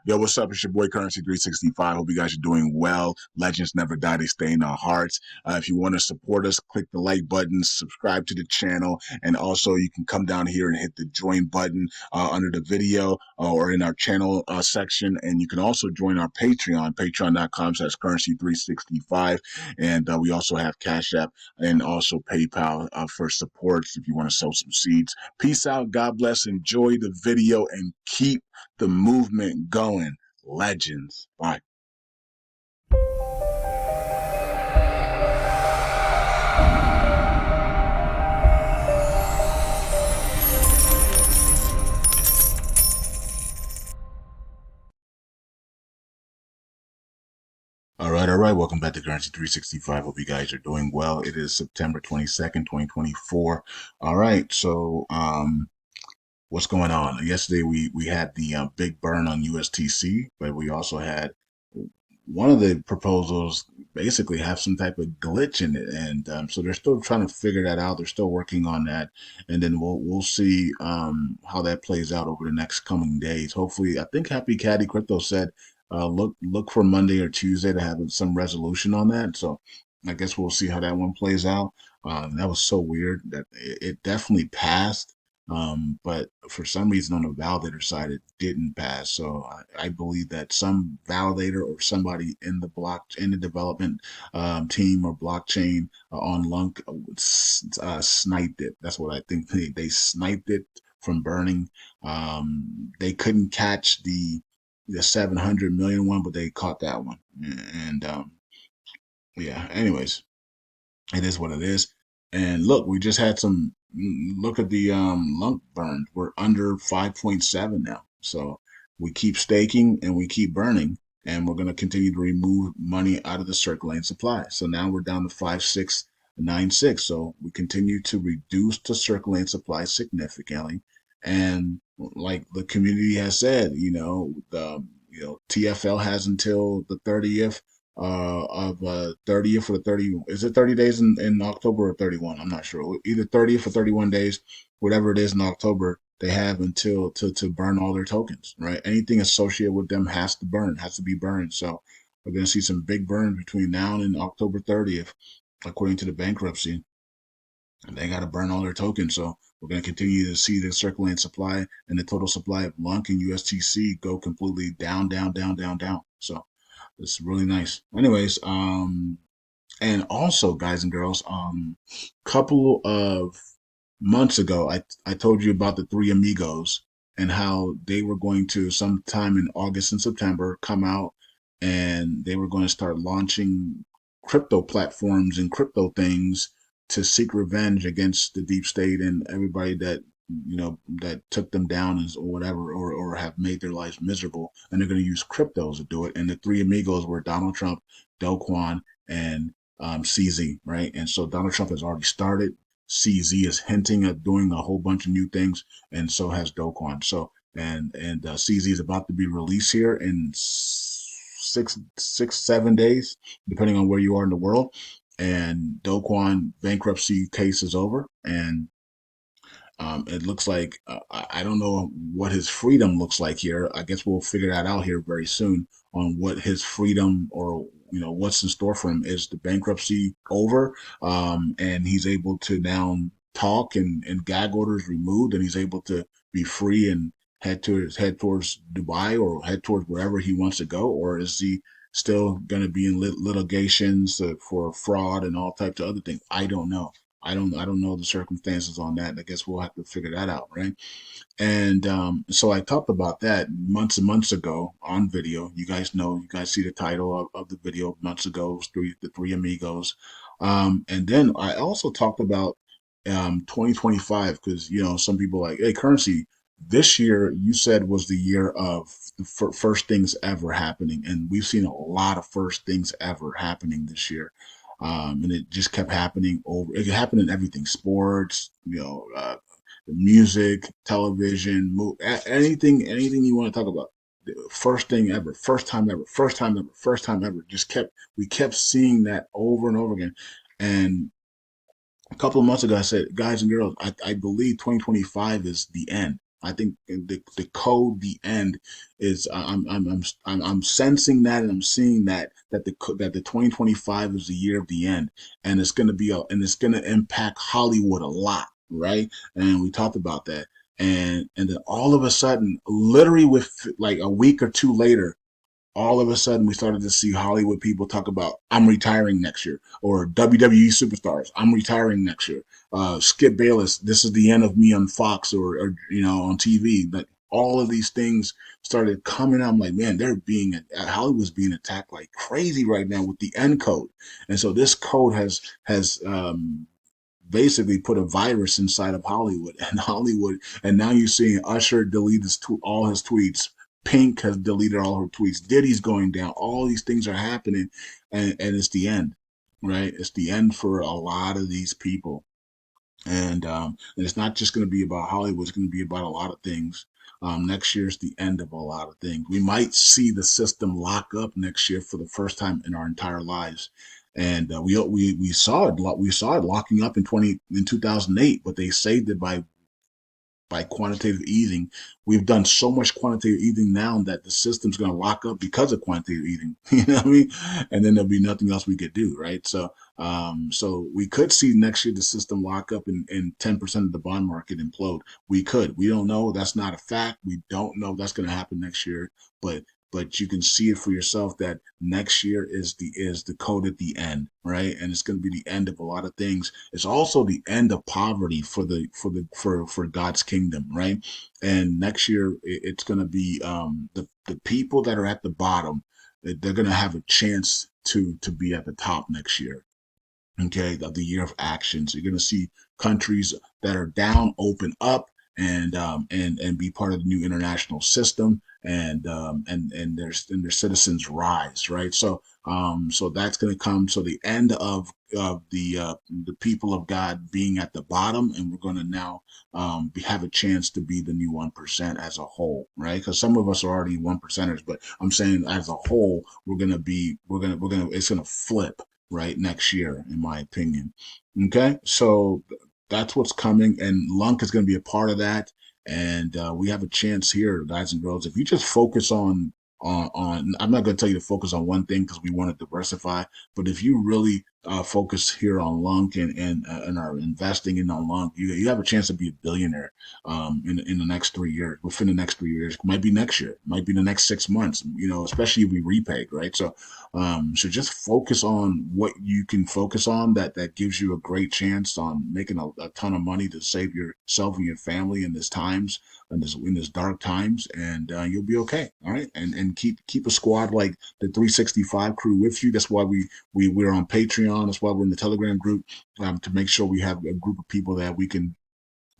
Yo, what's up? It's your boy Currency 365. Hope you guys are doing well. Legends never die, they stay in our hearts. If you want to support us, click the like button, subscribe to the channel, and also you can come down here and hit the join button under the video or in our channel section. And you can also join our Patreon, patreon.com/currency365. And we also have Cash App and also PayPal for supports if you want to sow some seeds. Peace out. God bless. Enjoy the video and keep the movement going. Legends. Bye. All right. Welcome back to Currency 365. Hope you guys are doing well. It is September 22nd, 2024. All right. So, what's going on? Yesterday we had the big burn on USTC, but we also had one of the proposals basically have some type of glitch in it, and so they're still trying to figure that out. They're still working on that, and then we'll see how that plays out over the next coming days. Hopefully, I think Happy Caddy Crypto said look for Monday or Tuesday to have some resolution on that. So I guess we'll see how that one plays out. That was so weird that it definitely passed. But for some reason on the validator side, it didn't pass. So I believe that some validator or somebody in the development team or blockchain on LUNC sniped it. That's what I think. They sniped it from burning. They couldn't catch the 700 million one, but they caught that one. And yeah. Anyways, it is what it is. And look, we just had some look at the lunk burned. We're under 5.7 now. So we keep staking and we keep burning, and we're going to continue to remove money out of the circulating supply. So now we're down to 5696. So we continue to reduce the circulating supply significantly. And like the community has said, TFL has until the 30th of 30th or 30, is it 30 days in October or 31? I'm not sure. Either 30th or 31 days, whatever it is in October, they have until to burn all their tokens, right? Anything associated with them has to be burned. So we're going to see some big burns between now and October 30th, according to the bankruptcy. And they got to burn all their tokens. So we're going to continue to see the circulating supply and the total supply of LUNC and USTC go completely down, down, down, down, down. So it's really nice. Anyways, and also, guys and girls, couple of months ago, I told you about the three amigos and how they were going to sometime in August and September come out and they were going to start launching crypto platforms and crypto things to seek revenge against the deep state and everybody that that took them down or whatever, or have made their lives miserable, and they're going to use cryptos to do it. And the three amigos were Donald Trump, Do Kwon, and CZ, right? And so Donald Trump has already started. CZ is hinting at doing a whole bunch of new things, and so has Do Kwon. So and CZ is about to be released here in 7 days, depending on where you are in the world. And Do Kwon bankruptcy case is over, and it looks like I don't know what his freedom looks like here. I guess we'll figure that out here very soon on what his freedom or what's in store for him. Is the bankruptcy over, and he's able to now talk and gag orders removed, and he's able to be free and head towards Dubai or head towards wherever he wants to go, or is he still going to be in litigations for fraud and all types of other things? I don't know. I don't know the circumstances on that. I guess we'll have to figure that out, right? And so I talked about that months and months ago on video. You guys know, you guys see the title of the video months ago, the three amigos. And then I also talked about 2025 because some people like, hey, Currency, this year you said was the year of the first things ever happening, and we've seen a lot of first things ever happening this year. And it just kept happening over. It happened in everything: sports, music, television, anything you want to talk about. The first thing ever, first time ever, first time ever, first time ever. We kept seeing that over and over again. And a couple of months ago, I said, guys and girls, I believe 2025 is the end. I think the code, the end, is I'm sensing that, and I'm seeing that the 2025 is the year of the end, and it's going to impact Hollywood a lot, right? And we talked about that, and then all of a sudden, literally with like a week or two later, all of a sudden we started to see Hollywood people talk about I'm retiring next year, or WWE superstars I'm retiring next year. Skip Bayless, this is the end of me on Fox, or on TV. But all of these things started coming out. I'm like, man, Hollywood's being attacked like crazy right now with the end code, and so this code has basically put a virus inside of Hollywood, and now you're seeing Usher delete all his tweets. Pink has deleted all her tweets. Diddy's going down. All these things are happening, and it's the end, right? It's the end for a lot of these people, and it's not just going to be about Hollywood. It's going to be about a lot of things. Next year is the end of a lot of things. We might see the system lock up next year for the first time in our entire lives, and we saw it. We saw it locking up in 2008, but they saved it by quantitative easing. We've done so much quantitative easing now that the system's going to lock up because of quantitative easing. You know what I mean? And then there'll be nothing else we could do, right? So we could see next year the system lock up and 10% of the bond market implode. We could. We don't know. That's not a fact. We don't know if that's going to happen next year, but you can see it for yourself that next year is the code at the end, right? And it's going to be the end of a lot of things. It's also the end of poverty for God's kingdom, right? And next year it's going to be the people that are at the bottom. They're going to have a chance to be at the top next year. Okay, the year of action. So you're going to see countries that are down open up and be part of the new international system, and their citizens rise, right? So that's going to come. So the end of the people of God being at the bottom, and we're going to now have a chance to be the new 1% as a whole, right? Because some of us are already 1%ers, but I'm saying as a whole, it's going to flip right next year, in my opinion. Okay, so that's what's coming, and Lunk is going to be a part of that. And we have a chance here, guys and girls. If you just focus on I'm not going to tell you to focus on one thing because we want to diversify, but if you really focus here on Lunk and are investing in on Lunk, you have a chance to be a billionaire in the next 3 years. Within the next 3 years, might be next year, might be the next 6 months. Especially if we repay, right? So just focus on what you can focus on that gives you a great chance on making a ton of money to save yourself and your family in this times in this dark times, and you'll be okay. All right, and keep a squad like the 365 crew with you. That's why we're on Patreon. That's why we're in the Telegram group, to make sure we have a group of people that we can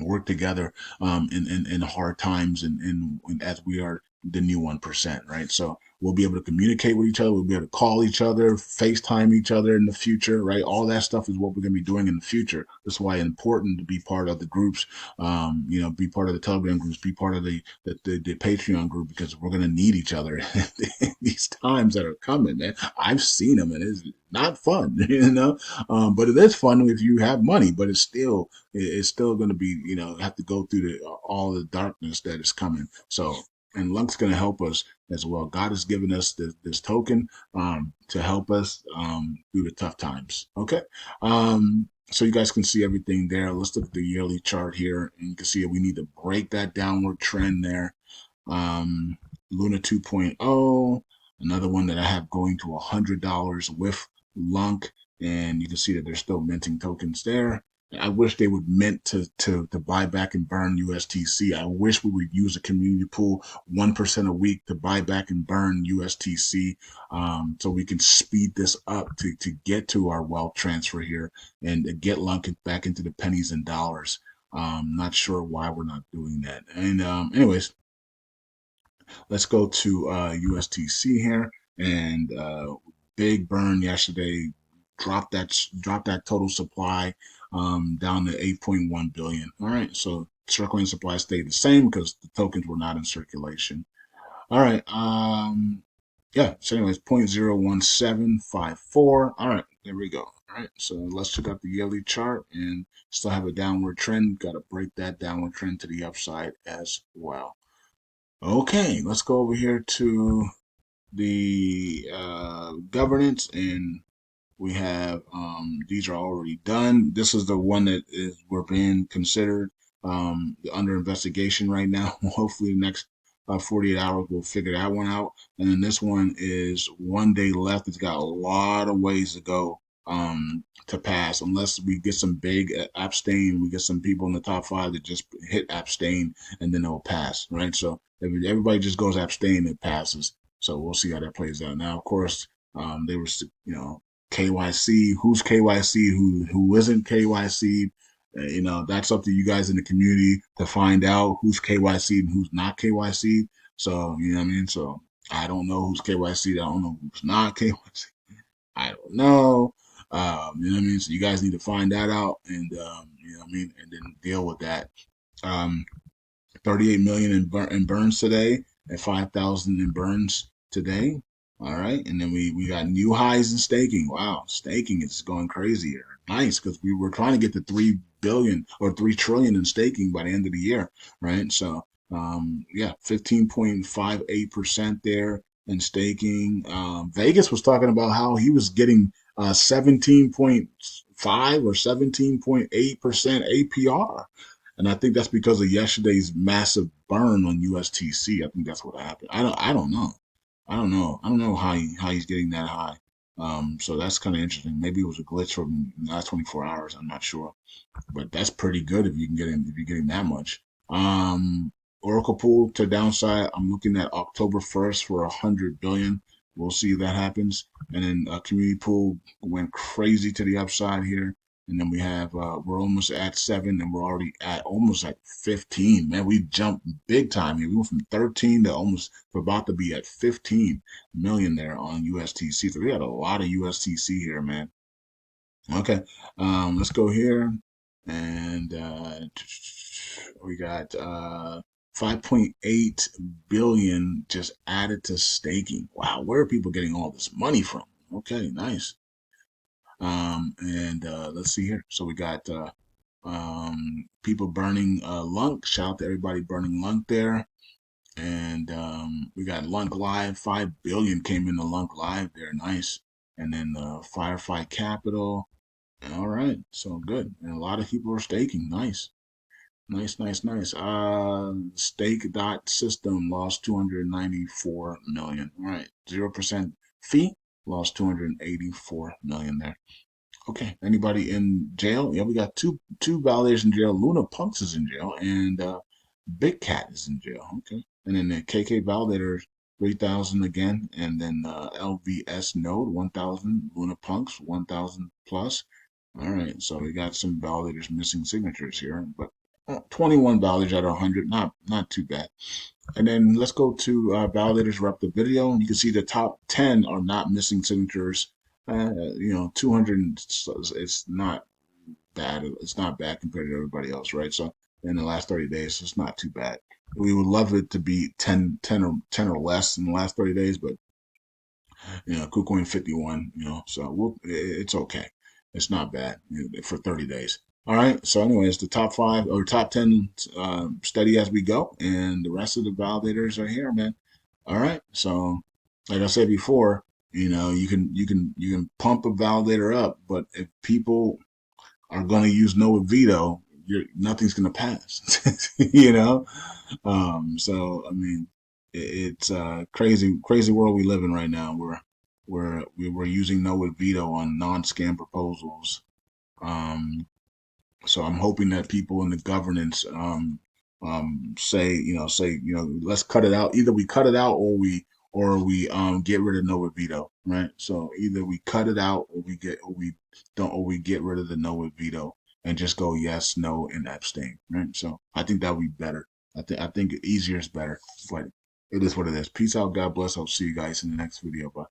work together in hard times, and as we are the new 1%, right? So we'll be able to communicate with each other. We'll be able to call each other, FaceTime each other in the future, right? All that stuff is what we're going to be doing in the future. That's why it's important to be part of the groups, be part of the Telegram groups, be part of the Patreon group, because we're going to need each other in these times that are coming, man. I've seen them, and it's not fun, but it is fun if you have money, but it's still going to be, have to go through all the darkness that is coming. So, and Lunk's going to help us as well. God has given us this token to help us through the tough times. Okay. So you guys can see everything there. Let's look at the yearly chart here, and you can see we need to break that downward trend there. Luna 2.0, another one that I have going to $100 with Lunk, and you can see that they're still minting tokens there. I wish they would mint to buy back and burn USTC. I wish we would use a community pool 1% a week to buy back and burn USTC, so we can speed this up to get to our wealth transfer here and get Lunk back into the pennies and dollars. Not sure why we're not doing that. And anyways, let's go to USTC here, and big burn yesterday. Dropped that total supply down to 8.1 billion. All right, so circulating supply stayed the same because the tokens were not in circulation. All right, yeah. So anyways, 0.01754. All right, there we go. All right, so let's check out the yearly chart and still have a downward trend. Got to break that downward trend to the upside as well. Okay, let's go over here to the governance, and we have these are already done. This is the one that is we're being considered under investigation right now. Hopefully, the next 48 hours we'll figure that one out. And then this one is 1 day left. It's got a lot of ways to go to pass, unless we get some big abstain. We get some people in the top five that just hit abstain, and then it'll pass, right? So if everybody just goes abstain, it passes. So we'll see how that plays out. Now, of course, they were, KYC, who's KYC, who isn't KYC. That's up to you guys in the community to find out who's KYC and who's not KYC. So, you know what I mean? So I don't know who's KYC. I don't know who's not KYC. I don't know. You know what I mean? So you guys need to find that out, and you know what I mean, and then deal with that. Um, 38 million in burns today, and 5,000 in burns today. All right, and then we got new highs in staking. Wow, staking is going crazy here. Nice, because we were trying to get to 3 billion or 3 trillion in staking by the end of the year, right? So yeah, 15.58% there in staking. Vegas was talking about how he was getting 17.5 or 17.8% APR. And I think that's because of yesterday's massive burn on USTC. I think that's what happened. I don't know. I don't know how he's getting that high. So that's kind of interesting. Maybe it was a glitch from the last 24 hours. I'm not sure, but that's pretty good if you can get in if you're getting that much. Um, Oracle pool to downside. I'm looking at October 1st for 100 billion. We'll see if that happens. And then community pool went crazy to the upside here. And then we have we're almost at 7, and we're already at almost at 15. Man, we jumped big time here. We went from 13 to almost we're about to be at 15 million there on USTC. So we had a lot of USTC here, man. Okay, let's go here, and we got 5.8 billion just added to staking. Wow, where are people getting all this money from? Okay, nice. And let's see here. So we got people burning LUNC. Shout out to everybody burning LUNC there. And we got LUNC Live. 5 billion came into LUNC Live there. Nice. And then Firefight Capital. All right, so good. And a lot of people are staking. Nice. Nice, nice, nice. Stake dot system lost 294 million. All right, 0% fee lost 284 million there. Okay, anybody in jail? Yeah, we got two validators in jail. Luna Punks is in jail, and Big Cat is in jail. Okay, and then the KK validator 3,000 again, and then LVS node 1,000. Luna Punks 1,000 plus. All right, so we got some validators missing signatures here, but 21 validators out of 100, not too bad. And then let's go to validators wrap the video. You can see the top 10 are not missing signatures. 200, it's not bad. It's not bad compared to everybody else, right? So in the last 30 days, it's not too bad. We would love it to be 10 or less in the last 30 days, but KuCoin 51, so it's okay. It's not bad for 30 days. All right. So, anyways, the top 5 or top 10 steady as we go, and the rest of the validators are here, man. All right. So, like I said before, you can pump a validator up, but if people are going to use no veto, nothing's going to pass. So I mean, it's a crazy world we live in right now. We're using no veto on non-scam proposals. So I'm hoping that people in the governance say let's cut it out. Either we cut it out or we get rid of no veto, right? So either we cut it out or we get rid of the no veto and just go yes, no, and abstain, right? So I think that would be better. I think easier is better, but it is what it is. Peace out. God bless. I'll see you guys in the next video. Bye.